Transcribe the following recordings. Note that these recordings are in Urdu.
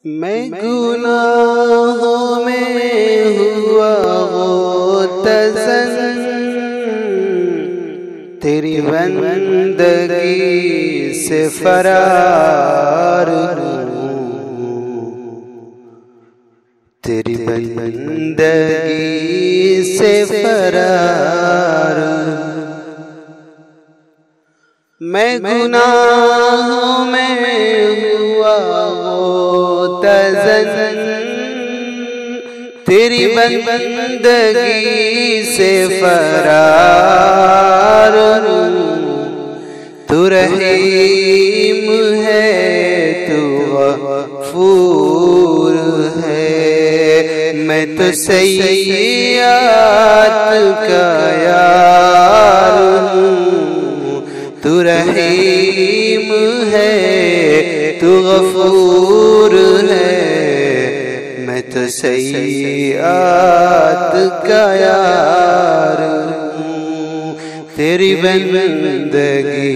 میں گناہوں میں ہوا غوطہ-زن، تیری بندگی سے فرار ہوں، تیری بندگی سے فرار ہوں۔ میں گناہوں میں ہوا غوطہ-زن، تیری بندگی سے فرار ہوں۔ تو رحیم ہے، تو غفور ہے، میں تو سیئات کا یار ہوں۔ تو رحیم ہے، تو غفور ہے، میں تو سیئات کا یار ہوں۔ تیری بندگی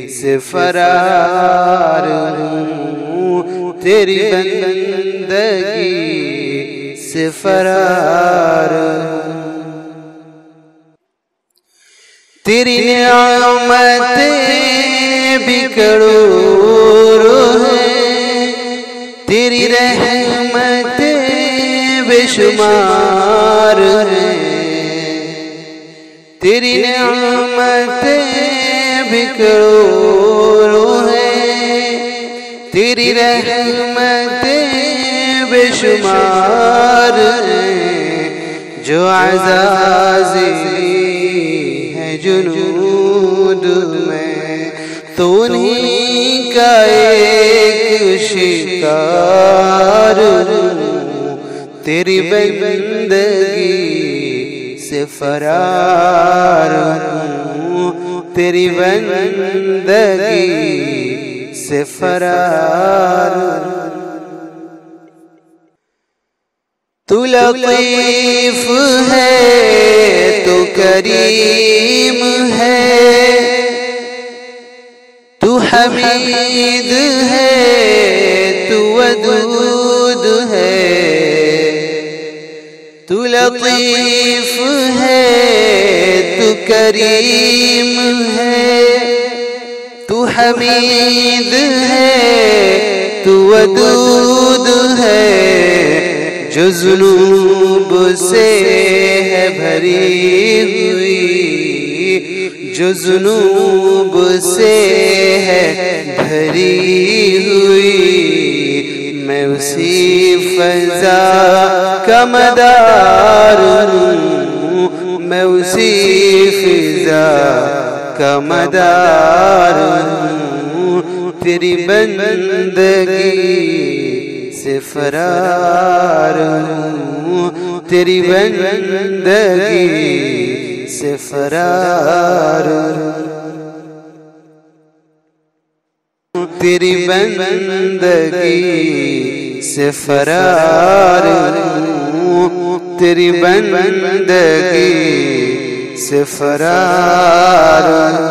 سے فرار ہوں، تیری بندگی سے فرار ہوں۔ تیری نعمتیں بھی کروڑوں ہیں، تیری رحمتیں بے شمار ہیں۔ تیری نعمتیں بھی کروڑوں ہیں، تیری رحمتیں بے شمار ہیں۔ جو عزازی جنود میں تو انہیں کا ایک شکار ہوں۔ تیری بندگی سے فرار ہوں، تیری بندگی سے فرار ہوں۔ تو لطیف ہے، تو کریم ہے، تو حمید ہے، تو ودود ہے۔ تو لطیف ہے، تو کریم ہے، تو حمید ہے، تو ودود ہے۔ جو ذنوب سے ہے بھری ہوئی، جو ذنوب سے ہے بھری ہوئی، میں اسی فضا کا مدار ہوں، میں اسی فضا کا مدار ہوں۔ تیری بندگی سے فرار ہوں، تیری بندگی سے فرار ہوں، تیری بندگی سے فرار ہوں، تیری بندگی سے فرار ہوں۔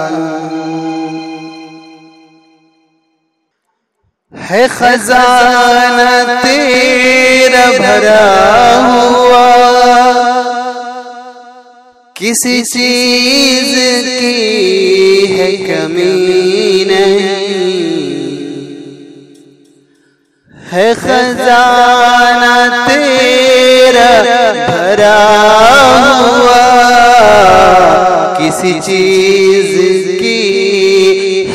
ہے خزانہ تیرا بھرا ہوا، کسی چیز کی ہے کمی نہیں۔ ہے خزانہ تیرا بھرا ہوا، کسی چیز کی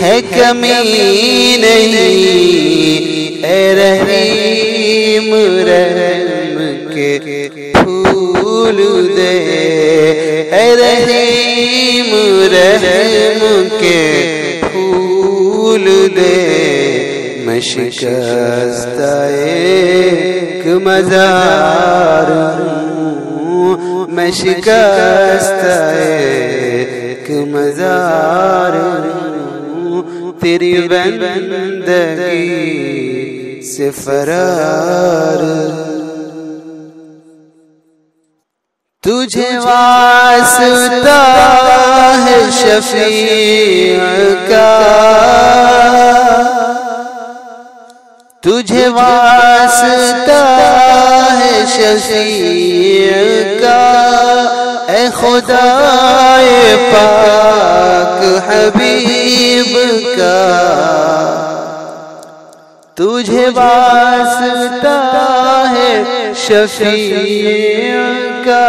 ہے کمی نہیں۔ اے رحیم رحم کے پھول دے، اے رحیم رحم کے پھول دے۔ میں شکستہ ایک مزار ہوں، میں شکستہ ایک مزار ہوں۔ تیری بندگی سے فرار، تجھے واسطہ ہے شفیع کا، تجھے واسطہ ہے شفیع کا، اے خدائے پاک حبیب کا، تجھے واسطہ ہے شفیع کا،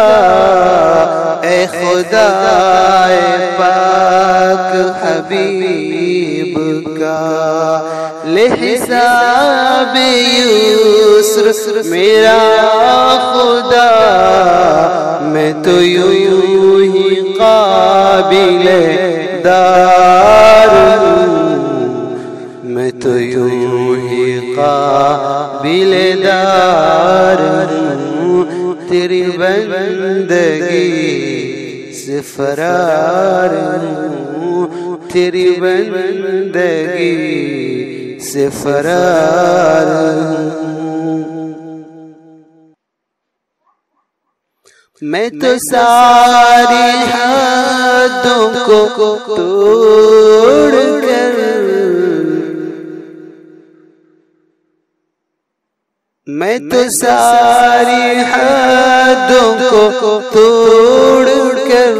اے خدائے پاک حبیب کا، لحساب یسر میرا خدا، میں تو یوں ہی قابل دار ہوں، میں تو یوں ہی قابل دار ہوں، تیری بندگی سے فرار ہوں، تیری بندگی سے فرار ہوں، میں تو ساری حدوں کو توڑ کر، میں تو ساری حدوں کو توڑ کر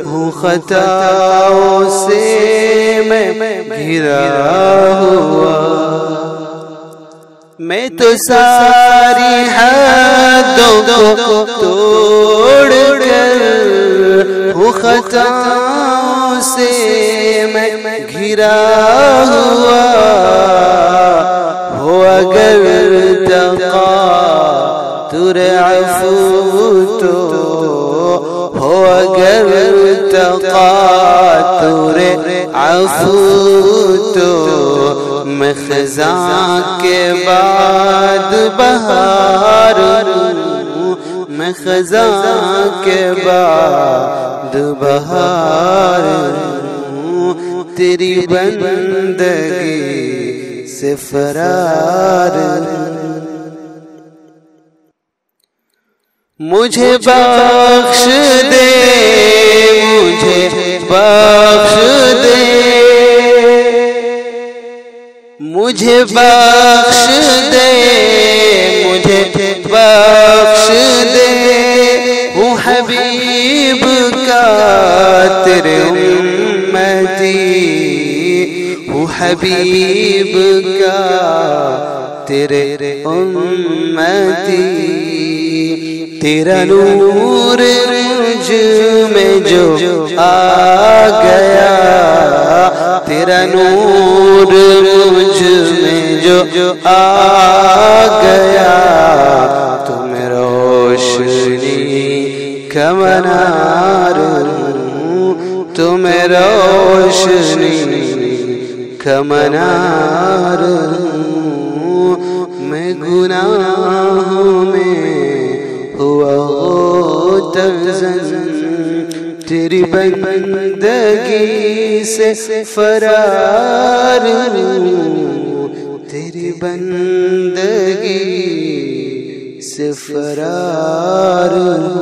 ہوں، خطاؤں سے میں گھرا ہوا، میں تو ساری حدوں کو توڑ کر ہوں، خطاؤں سے میں گھرا ہوا، ہو اگر تقادر عفو تو، ہو اگر تقادر عفو تو، میں خزاں کے بعد بہار ہوں، میں خزاں کے بعد بہار ہوں، تیری بندگی سے فرار ہوں، مجھے بخش دے، مجھے بخش دے، مجھے بخش دے، مجھے بخش دے، ہوں حبیب کا تیرے امتی، ہوں حبیب کا تیرے امتی، تیرا نور مجھ میں جو آ گیا، تیرا نور مجھ میں جو آ گیا، تم روشنی کا منار ہوں، تم روشنی کا منار ہوں، میں گناہوں میں ہوا غوطہ-زن، تیری بندگی سے فرار ہوں، تیری بندگی سے فرار ہوں۔